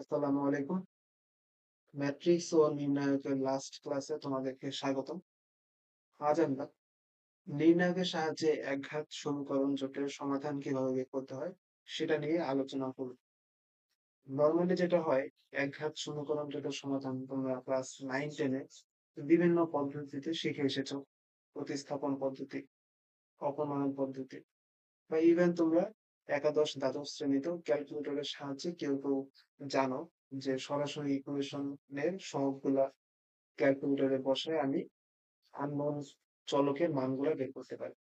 আসসালামু আলাইকুম। ম্যাট্রিক্স ও নির্ণায়কের লাস্ট ক্লাসে তোমাদেরকে স্বাগতম। আজ আমরা নির্ণায়কের সাহায্যে একঘাত সমীকরণ জোটের সমাধান কিভাবে বের করতে হয় সেটা নিয়ে আলোচনা করব। নরমালি যেটা হয়, একঘাত সমীকরণ জোটের সমাধান তোমরা ক্লাস 9-10 এ বিভিন্ন পদ্ধতিতে শিখে এসেছো। প্রতিস্থাপন পদ্ধতি, অপনয়ন পদ্ধতি বা ইভেন তোমরা একাদশ দ্বাদশ শ্রেণীতেও ক্যালকুলেটরের সাহায্যে কেউ জানো যে সরাসরি ইকুয়েশনের সহগগুলা ক্যালকুলেটরে বসায় আমি আননোন চলকের মানগুলা বের করতে পারি।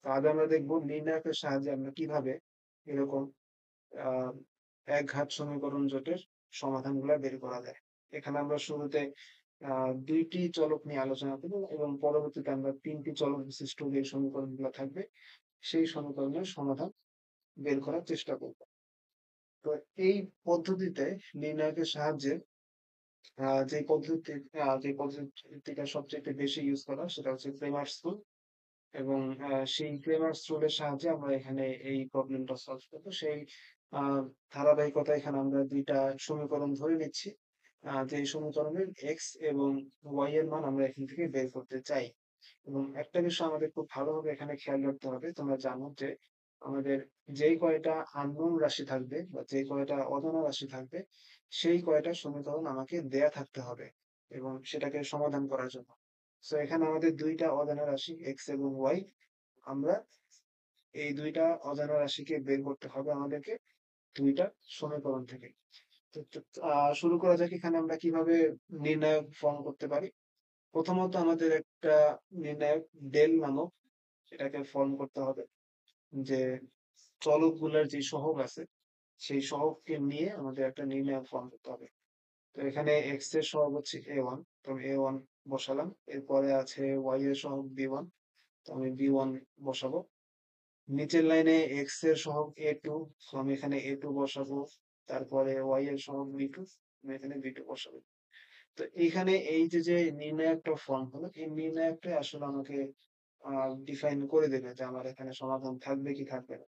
তো আজ আমরা দেখব নির্ণায়কের সাহায্যে আমরা কিভাবে এরকম আহ একঘাত সমীকরণ জোটের সমাধানগুলা বের করা যায়। এখানে আমরা শুরুতে দুইটি চলক নিয়ে আলোচনা করব এবং পরবর্তীতে আমরা তিনটি চলক বিশিষ্ট যে সমীকরণগুলো থাকবে সেই সমীকরণের সমাধান বের করার চেষ্টা করব। তো এই পদ্ধতিতে নির্ণায়কের সাহায্যে যে পদ্ধতিটা সবচাইতে বেশি ইউজ করা সেটা হচ্ছে ক্রেমার্স রুল। এবং সেই ক্রেমার্স রুলের সাহায্যে আমরা এখানে এই প্রবলেমটা সলভ করব। সেই আহ, ধারাবাহিকতা এখানে আমরা দুইটা সমীকরণ ধরে নিচ্ছি, যে সমীকরণের এক্স এবং ওয়াই এর মান আমরা এখান থেকে বের করতে চাই। এবং একটা বিষয় আমাদের খুব ভালোভাবে এখানে খেয়াল রাখতে হবে, তোমরা জানো যে আমাদের যেই কয়টা আননোন রাশি থাকবে বা যে কয়টা অজানা রাশি থাকবে সেই কয়টা সমীকরণ আমাকে দেয়া থাকতে হবে এবং সেটাকে সমাধান করার জন্য। সো এখানে আমাদের দুইটা অজানা রাশি এক্স এবং ওয়াই, আমরা এই দুইটা অজানা রাশিকে বের করতে হবে আমাদেরকে দুইটা সমীকরণ থেকে। শুরু করা যাক, এখানে আমরা কিভাবে নির্ণায়ক ফর্ম করতে পারি। প্রথমত আমাদের একটা নির্ণায়ক ডেল নামক এটাকে ফর্ম করতে হবে, যে চলকগুলোর যে সহগ আছে সেই সহগকে নিয়ে আমাদের একটা নির্ণায়ক ফর্ম করতে হবে। তো এখানে এক্স এর সহগ হচ্ছে a1, তো a1 বসালাম। এরপরে আছে ওয়াই এর সহগ b1, তো আমি b1 বসাবো। নিচের লাইনে এক্স এর সহগ a2, তো আমি এখানে a2 বসাবো। তারপরে ওয়াই এর সহগ b2, আমি এখানে b2 বসাবো। তো এইখানে এই যে নির্ণায়কটা ফর্ম হলো, এই নির্ণায়কটা আসলে আমাকে ডিফাইন করে দেবে যে আমার এখানে সমাধান থাকবে কি থাকবে না।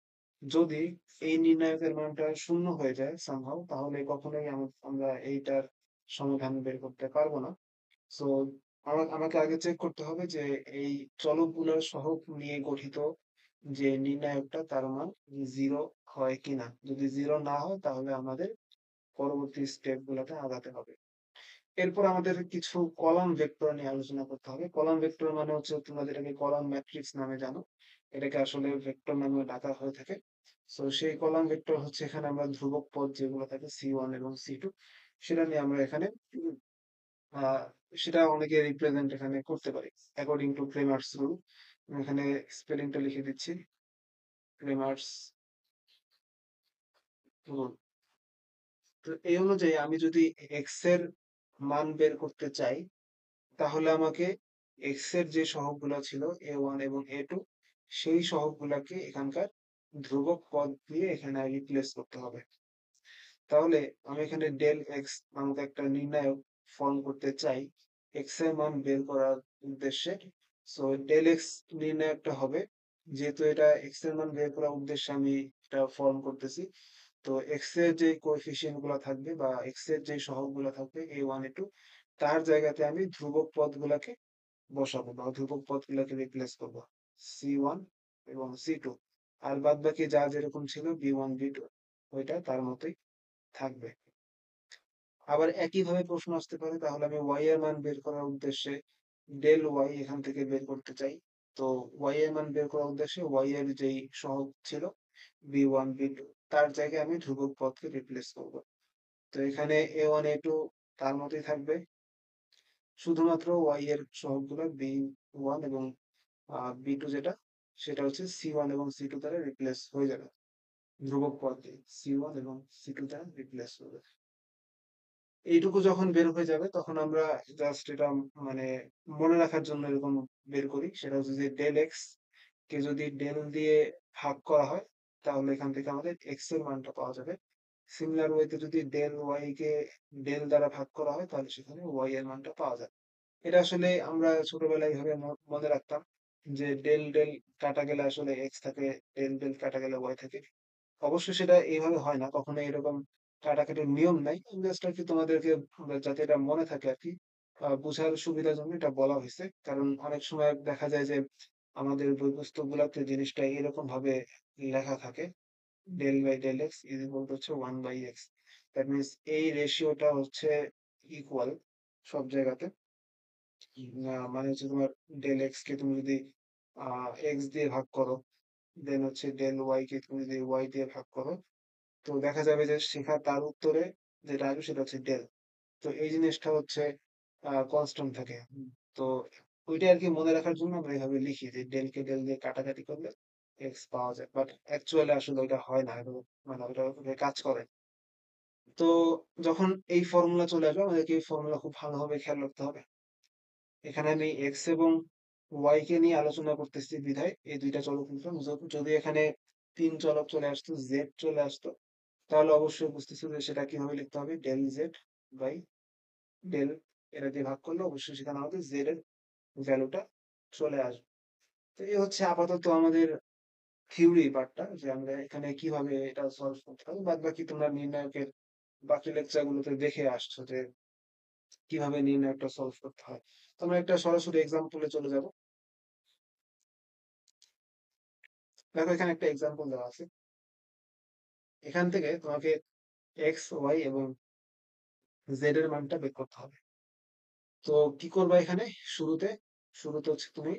যদি এই নির্ণায়কের মানটা শূন্য হয়ে যায় সামহাও, তাহলে কখনোই আমরা এইটার সমাধান বের করতে পারবো না। সো আমাকে আগে চেক করতে হবে যে এই চলকগুলোর সহগ নিয়ে গঠিত যে নির্ণায়কটা তার মান জিরো হয় কিনা। যদি জিরো না হয় তাহলে আমাদের পরবর্তী স্টেপ গুলোতে আগাতে হবে। এরপর আমাদের কিছু কলাম ভেক্টর নিয়ে আলোচনা করতে হবে। কলাম ভেক্টর মানে হচ্ছে, তোমরা যেটাকে কলাম ম্যাট্রিক্স নামে জানো, এটাকে আসলে ভেক্টর নামে ডাকা হয়ে থাকে। তো সেই কলাম ভেক্টর হচ্ছে, এখানে আমরা ধ্রুবক পদ যেগুলো থাকে C1 এবং C2, সেটা নিয়ে আমরা এখানে আহ সেটা অনেকে রিপ্রেজেন্ট এখানে করতে পারি অ্যাকর্ডিং টু ক্রেমার্স রুল। এখানে স্পেলিংটা লিখে দিচ্ছি, ক্রেমার্স রুল। তো এই অনুযায়ী আমি যদি এক্স এর মান বের করতে চাই, তাহলে আমাকে এক্স এর যে সহগগুলো ছিল a1 এবং a2, সেই সহগগুলাকে এখানকার ধ্রুবক পদ দিয়ে এখানে রিপ্লেস করতে হবে। তাহলে আমি এখানে ডেল এক্স নামক একটা নির্ণায়ক ফর্ম করতে চাই এক্স এর মান বের করার উদ্দেশ্যে। সো ডেল এক্স নির্ণায়কটা হবে, যেহেতু এটা এক্স এর মান বের করার উদ্দেশ্যে আমি এটা ফর্ম করতেছি, তো এক্স এর যে কোএফিসিয়েন্ট গুলা থাকবে বা এক্স এর যে সহগ গুলা থাকবে a1 a2, তার জায়গাতে আমি ধ্রুবক পদ গুলাকে বসাবো বা ধ্রুবক পদগুলোকে রিপ্লেস করবো, C1 এবং C2। আর বাদ বাকি যা যেরকম ছিল B1 B2, ওইটা তার মতোই থাকবে। আবার একইভাবে প্রশ্ন আসতে পারে, তাহলে আমি ওয়াই এর মান বের করার উদ্দেশ্যে ডেল ওয়াই এখান থেকে বের করতে চাই। তো ওয়াই এর মান বের করার উদ্দেশ্যে ওয়াই এর যেই সহগ ছিল B1 B2, তার জায়গায় আমি ধ্রুবক পদকে রিপ্লেস করব। তো এখানে A1 A2 তার মতোই থাকবে, শুধুমাত্র ওয়াই এর সহগগুলো B1 এবং B2 যেটা, সেটা হচ্ছে C1 এবং C2 দ্বারা রিপ্লেস হয়ে যাবে। ধ্রুবক পদ দিয়ে C1 এবং C2 দ্বারা রিপ্লেস হবে। এইটুকু যখন বের হয়ে যাবে তখন আমরা জাস্ট এটা মানে মনে রাখার জন্য এরকম বের করি, সেটা হচ্ছে যে ডেল এক্স কে যদি ডেল দিয়ে ভাগ করা হয়, তাহলে এখান থেকে আমাদের এক্স এর মানটা পাওয়া যাবে। সিমিলার ওয়েতে যদি ডেল ওয়াই কে ডেল দ্বারা ভাগ করা হয়, তাহলে সেখানে ওয়াই এর মানটা পাওয়া যাবে। এটা আসলে আমরা ছোটবেলায় এইভাবে মনে রাখতাম যে ডেল ডেল কাটা গেলে আসলে এক্স থাকে, ডেল ডেল কাটা গেলে ওয়াই থাকে। অবশ্য সেটা এইভাবে হয় না, কখনো এরকম কাটাকাটির নিয়ম নাই। জাস্ট আরকি তোমাদেরকে যাতে এটা মনে থাকে আরকি। বুঝার সুবিধার জন্য এটা বলা হইছে। কারণ অনেক সময় দেখা যায় যে আমাদের বই পুস্তকগুলাতে জিনিসটা এরকমভাবে লেখা থাকে। Del by del X is equal to হচ্ছে 1 বাই এক্স। দ্যাট মিনস এই রেশিওটা হচ্ছে ইকুয়াল সব জায়গাতে। মানে হচ্ছে তোমার ডেল এক্স কে তুমি যদি এক্স দিয়ে ভাগ করো, দেন হচ্ছে ডেল ওয়াই কে তুমি যদি ওয়াই দিয়ে ভাগ করো, তো দেখা যাবে যে সেখানে তার উত্তরে যেটা আসবে সেটা হচ্ছে ডেল। তো এই জিনিসটা হচ্ছে কনস্ট্যান্ট থাকে। তো ওইটা আরকি মনে রাখার জন্য আমরা এভাবে লিখি যে ডেল কে ডেল দিয়ে কাটাকাটি করলে এক্স পাওয়া যায়। বাট অ্যাকচুয়ালি আসলে ওইটা হয় না এবং মানে ওইটা ওভাবে কাজ করে। তো যখন এই ফর্মুলা চলে আসবে আমাদেরকে এই ফর্মুলা খুব ভালোভাবে খেয়াল রাখতে হবে। এখানে আমি এক্স এবং ওয়াই কে নিয়ে আলোচনা করতেছি বিধায় এই দুইটা চলক নিলাম। যদি এখানে ৩ চলক চলে আসতো, জেড চলে আসতো, তাহলে অবশ্যই বুঝতেছি যে সেটা কিভাবে লিখতে হবে ডেল জেড বাই ডেল, এটা দিয়ে ভাগ করলে অবশ্যই সেখানে আমাদের জেড এর ভ্যালুটা চলে আসবে। তো এই হচ্ছে আপাতত আমাদের থিওরি পার্টটা, যে আমরা এখানে কিভাবে এটা সলভ করতে হবে। বাদ বাকি তোমরা নির্ণায়কের বাকি লেকচার গুলোতে দেখে আসছো যে কিভাবে নির্ণায়কটা সলভ করতে হয়। তো আমরা একটা সরাসরি এক্সাম্পলে চলে যাব। দেখো এখানে একটা এক্সাম্পল দেওয়া আছে। এখান থেকে তোমাকে এক্স ওয়াই এবং জেড এর মানটা বের করতে হবে। তো কি করবা এখানে? শুরুতে শুরুতে হচ্ছে তুমি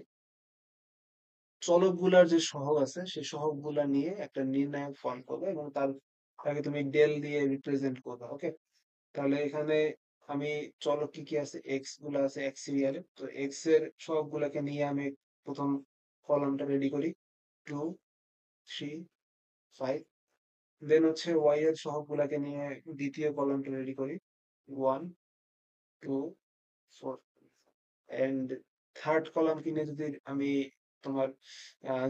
চলকগুলার যে সহগ আছে সেই সহগগুলা নিয়ে একটা নির্ণায়ক ফর্ম করবে এবং তাকে তুমি ডেল দিয়ে রিপ্রেজেন্ট করবে। ওকে, তাহলে এখানে আমি চলক কি কি আছে, এক্স গুলা আছে এক্স সিরিয়ালে। তো এক্স এর সহগগুলাকে নিয়ে আমি প্রথম কলামটা রেডি করি, 2 3 5। দেন হচ্ছে ওয়াই এর সহগগুলাকে নিয়ে দ্বিতীয় কলামটা রেডি করি, 1 2 4। এন্ড থার্ড কলাম কিনে যদি আমি তোমার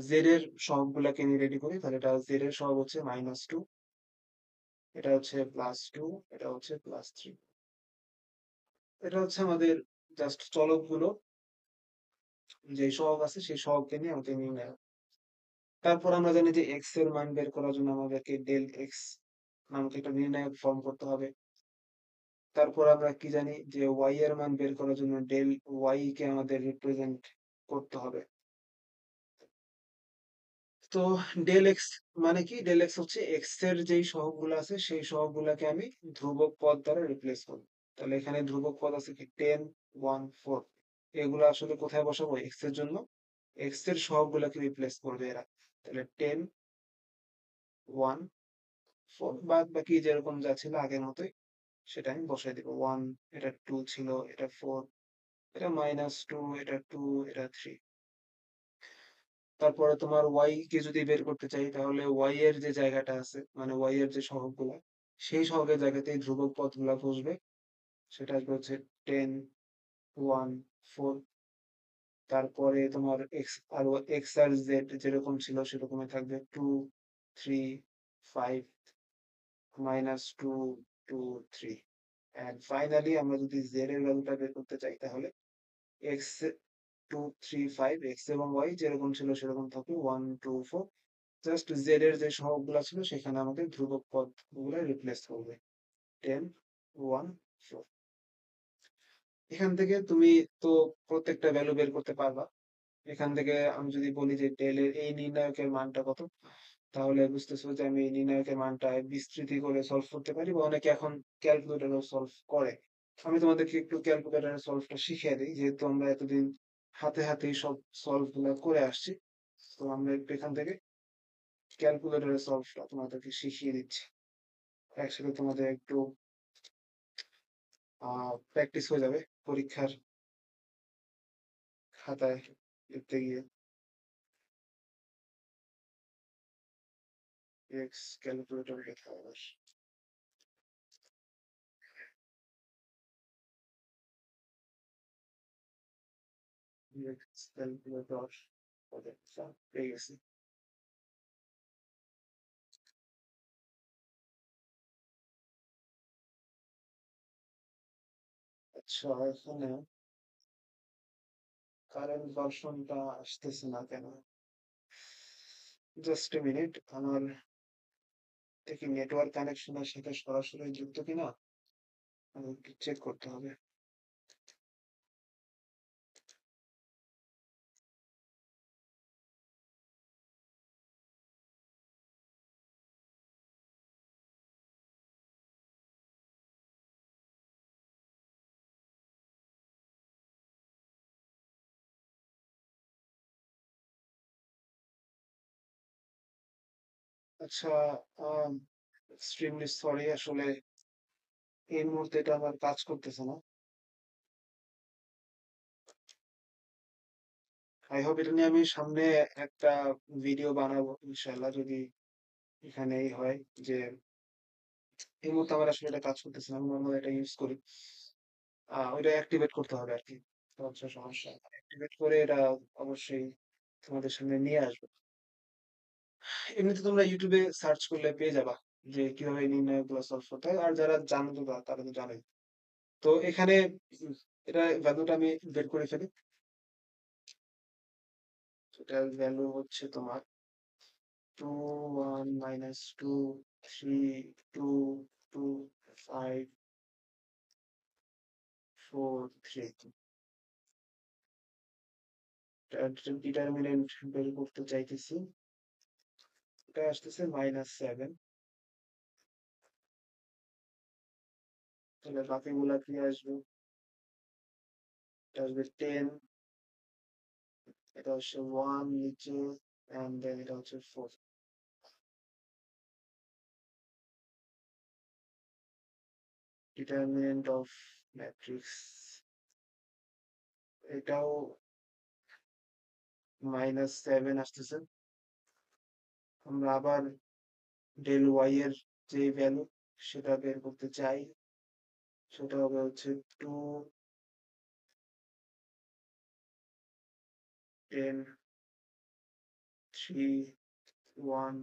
জেড এর সহগগুলাকে নিয়ে রেডি করি, তাহলে এটা জেড এর সহগ হচ্ছে -2, এটা হচ্ছে +2, এটা হচ্ছে +3। এটা হচ্ছে আমাদের জাস্ট চলকগুলো, যে সহগ আছে সেই সহগকে নিয়ে আমাদের নির্ণয়। তারপর আমরা জানি যে এক্স এর মান বের করার জন্য আমাদেরকে ডেল এক্স নামক একটা নির্ণায়ক ফর্ম করতে হবে। তারপর আমরা কি জানি যে ওয়াই এর মান বের করার জন্য ডেল ওয়াই কে আমাদের রিপ্রেজেন্ট করতে হবে। তো ডেল এক্স মানে কি? ডেল এক্স হচ্ছে এক্স এর যেই সহগগুলো আছে সেই সহগগুলাকে আমি ধ্রুবক পদ দ্বারা রিপ্লেস করব। তাহলে এখানে ধ্রুবক পদ আছে কি 10 1 4। এগুলো আসলে কোথায় বসাবো? এক্স এর জন্য এক্স এর সহগগুলাকে রিপ্লেস করবে এরা। তাহলে 10 1 4, বাদ বাকি যেরকম যা ছিল আগের মতোই সেটা আমি বসাই দিব। 1, এটা 2 ছিল, এটা 4, এটা -2, এটা 2, এটা 3। তারপরে তোমার ওয়াই কে যদি বের করতে চাই, তাহলে ওয়াই এর যে জায়গাটা আছে মানে ওয়াই এর যে সহগগুলা, সেই সহগের জায়গাতেই ধ্রুবক পদগুলা বসবে। সেটা আসবে হচ্ছে 10 1 4। তারপরে তোমার এক্স আর জেড যেরকম ছিল সেরকমই থাকবে, 2 3 5 -2 2 3। এন্ড ফাইনালি আমরা যদি জেড এর ভ্যালুটা বের করতে চাই, তাহলে এক্স 2 3 5, এক্স এবং ওয়াই যেরকম ছিল সেরকম থাকবে 1 2 4। জাস্ট জেড এর যে সহগগুলা ছিল সেখানে আমাদের ধ্রুবক পদগুলো রিপ্লেস করবে, 10 1 4। এখান থেকে তুমি তো প্রত্যেকটা ভ্যালু বের করতে পারবা। এখান থেকে আমি যদি বলি যে ডেল এর এই নির্ণায়কের মানটা কত, তাহলে বুঝতেছো যে আমি এই নির্ণায়কের মানটা বিস্তৃতি করে সলভ করতে পারি, বা অনেকে এখন ক্যালকুলেটরও সলভ করে। আমি তোমাদেরকে একটু ক্যালকুলেটরের সলভটা শিখিয়ে দিই, যেহেতু আমরা এতদিন হাতে হাতেই সব সলভ গুলা করে আসছি। তো আমরা একটু এখান থেকে ক্যালকুলেটরের সলভটা তোমাদেরকে শিখিয়ে দিচ্ছি। একসাথে তোমাদের একটু প্র্যাকটিস হয়ে যাবে পরীক্ষার খাতায় লিখতে গিয়ে। এক্স ক্যালকুলেটর লিখতে হবে। এক্স ক্যালকুলেটর পেয়ে গেছি। আচ্ছা, এখানে কারেন্ট ভার্সনটা আসতেছে না কেন? জাস্ট এ মিনিট, আমার দেখি নেটওয়ার্ক কানেকশনের সাথে সরাসরি যুক্ত কিনা আমাকে চেক করতে হবে। আচ্ছা, আম এক্সট্রিমলি সরি, আসলে এই মুহূর্তে এটা আমার কাজ করতেছে না। আই হোপ এটা নিয়ে আমি সামনে একটা ভিডিও বানাবো ইনশাআল্লাহ, যদি এখানেই হয় যে এই মুহূর্তে আমার আসলে এটা কাজ করতেছে না। আমি নরমালি এটা ইউজ করি। ওইটা অ্যাক্টিভেট করতে হবে আরকি। তো হচ্ছে সমস্যা। অ্যাক্টিভেট করে এটা অবশ্যই তোমাদের সামনে নিয়ে আসবো। এমনিতে তোমরা YouTube এ সার্চ করলে পেয়ে যাবা যে কিভাবে এই নির্ণায়কগুলো সলভ করতে হয়। আর যারা জানো তো তারা তো জানোই। তো এখানে উম এটা ভ্যালুটা আমি বের করে ফেলি। এটার ভ্যালু হচ্ছে তোমার 2, 1, -2, 3, 2, 2, 5, 4, 3. এটার ডিটারমিনেন্ট বের করতে চাইতেছি। এটা আসতেছে -7. তাহলে বাকিগুলা কি আসবে? এটা আসবে 10, এটা হচ্ছে 1 নিচে, and then এটা হচ্ছে 4. ডিটারমিনেন্ট অফ ম্যাট্রিক্স, এটাও -7 আসতেছে। আমরা আবার ডেল ওয়াই এর যে ভ্যালু সেটা বের করতে চাই, সেটা হবে হচ্ছে 2, 10, 3, 1,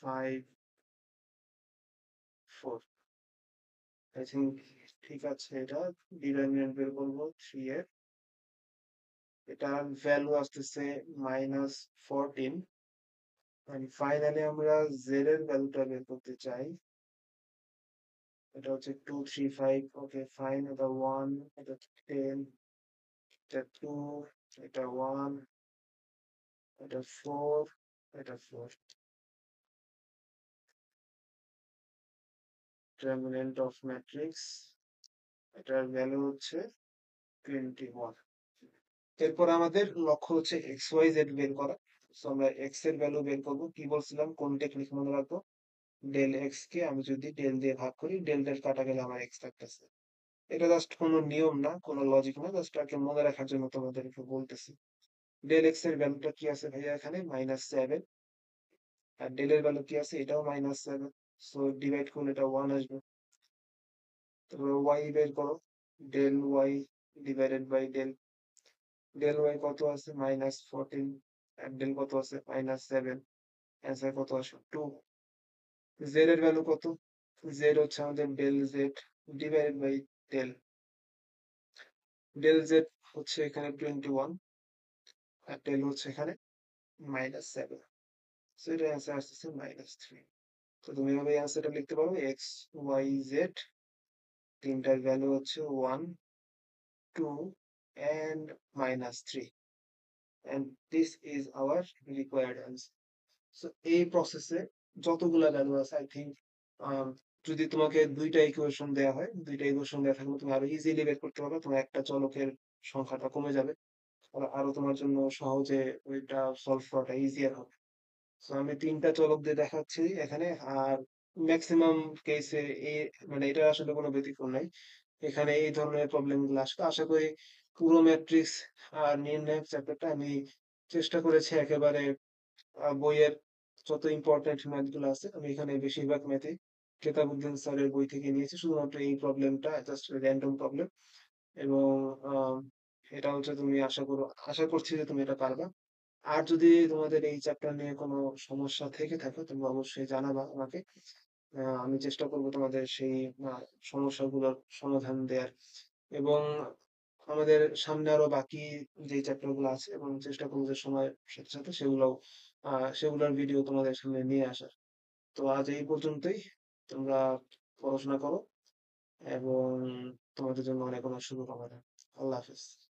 5, 4. আই থিঙ্ক ঠিক আছে। এটা ডিটারমিনেন্ট বের করবো 3 এর। এটার ভ্যালু আসতেছে -14, and ফাইনালি আমরা জেড এর ভ্যালুটা বের করতে চাই। এটা হচ্ছে 2, 3, 5. ওকে ফাইন, এটা 1, এটা 10, এটা 2, এটা 1, এটা 4, এটা 4. ডিটারমিনেন্ট অফ ম্যাট্রিক্স, এটার ভ্যালু হচ্ছে 21. এরপর আমাদের লক্ষ্য হচ্ছে এক্স ওয়াই জেড বের করা। সো আমরা এক্স এর ভ্যালু বের করবো। কি বলছিলাম, কোন টেকনিক মনে রাখবো? ডেল এক্স কে আমি যদি ডেল দিয়ে ভাগ করি, ডেল ডেল কাটা গেলে আমার এক্স থাকতেছে। এটা জাস্ট কোনো নিয়ম না, কোনো লজিক না, জাস্ট আগে মনে রাখার জন্য তোমাদেরকে বলতেছি। ডেল এক্স এর ভ্যালুটা কি আছে ভাইয়া এখানে? -7। আর ডেল এর ভ্যালু কি আছে? এটাও -7। সো ডিভাইড করলে এটা 1 আসবে। তারপর ওয়াই বের করো। Del Y divided by del. Del Y কত আছে? -14। আর ডেল কত আছে? -7। অ্যান্সার কত আসে? 2। জেড এর ভ্যালু কত? জেড হচ্ছে আমাদের del Z divided by del. Del Z হচ্ছে এখানে 21, আর ডেল হচ্ছে এখানে -7। সো এটা অ্যান্সার আসতেছে -3। তো তুমি এভাবে অ্যান্সারটা লিখতে পারো, এক্স ওয়াই জেড তিনটার ভ্যালু হচ্ছে 1, 2 and -3, and this is our required answer. So এই প্রসেসে যতগুলা ভ্যালু আছে আই থিঙ্ক, যদি তোমাকে দুইটা ইকুয়েশন দেওয়া হয়, দুইটা ইকুয়েশন দেওয়া থাকলে তুমি আরো ইজিলি বের করতে পারবে। তোমার একটা চলকের সংখ্যাটা কমে যাবে। আর আরো তোমার জন্য সহজে ওইটা সলভ করাটা ইজিয়ার হবে। সো আমি তিনটা চলক দিয়ে দেখাচ্ছি এখানে। আর ম্যাক্সিমাম কেসে এই, মানে এটা আসলে কোনো ব্যতিক্রম নাই। এখানে এই ধরনের প্রবলেম গুলো আসবে। আশা করি পুরো ম্যাট্রিক্স আর নির্ণায়ক চ্যাপ্টারটা আমি চেষ্টা করেছি একেবারে বইয়ের যত ইম্পর্টেন্ট ম্যাথ গুলো আছে আমি এখানে বেশিরভাগ ম্যাথই কেতাবুদ্দিন স্যারের বই থেকে নিয়েছি। শুধুমাত্র এই প্রবলেমটা জাস্ট র্যান্ডম প্রবলেম। এবং আহ, এটা হচ্ছে তুমি আশা করছি যে তুমি এটা পারবা। আর যদি তোমাদের এই চ্যাপ্টার নিয়ে কোনো সমস্যা থেকে থাকে তুমি অবশ্যই জানাবা আমাকে। আমি চেষ্টা করব তোমাদের সেই আহ, সমস্যাগুলোর সমাধান দেওয়ার। এবং আমাদের সামনে আরো বাকি যে চ্যাপ্টার গুলো আছে, এবং চেষ্টা করবো যে সময়ের সাথে সাথে সেগুলোর ভিডিও তোমাদের সামনে নিয়ে আসার। তো আজ এই পর্যন্তই। তোমরা পড়াশোনা করো এবং তোমাদের জন্য অনেক, অনেক শুভকামনা। আল্লাহ হাফেজ।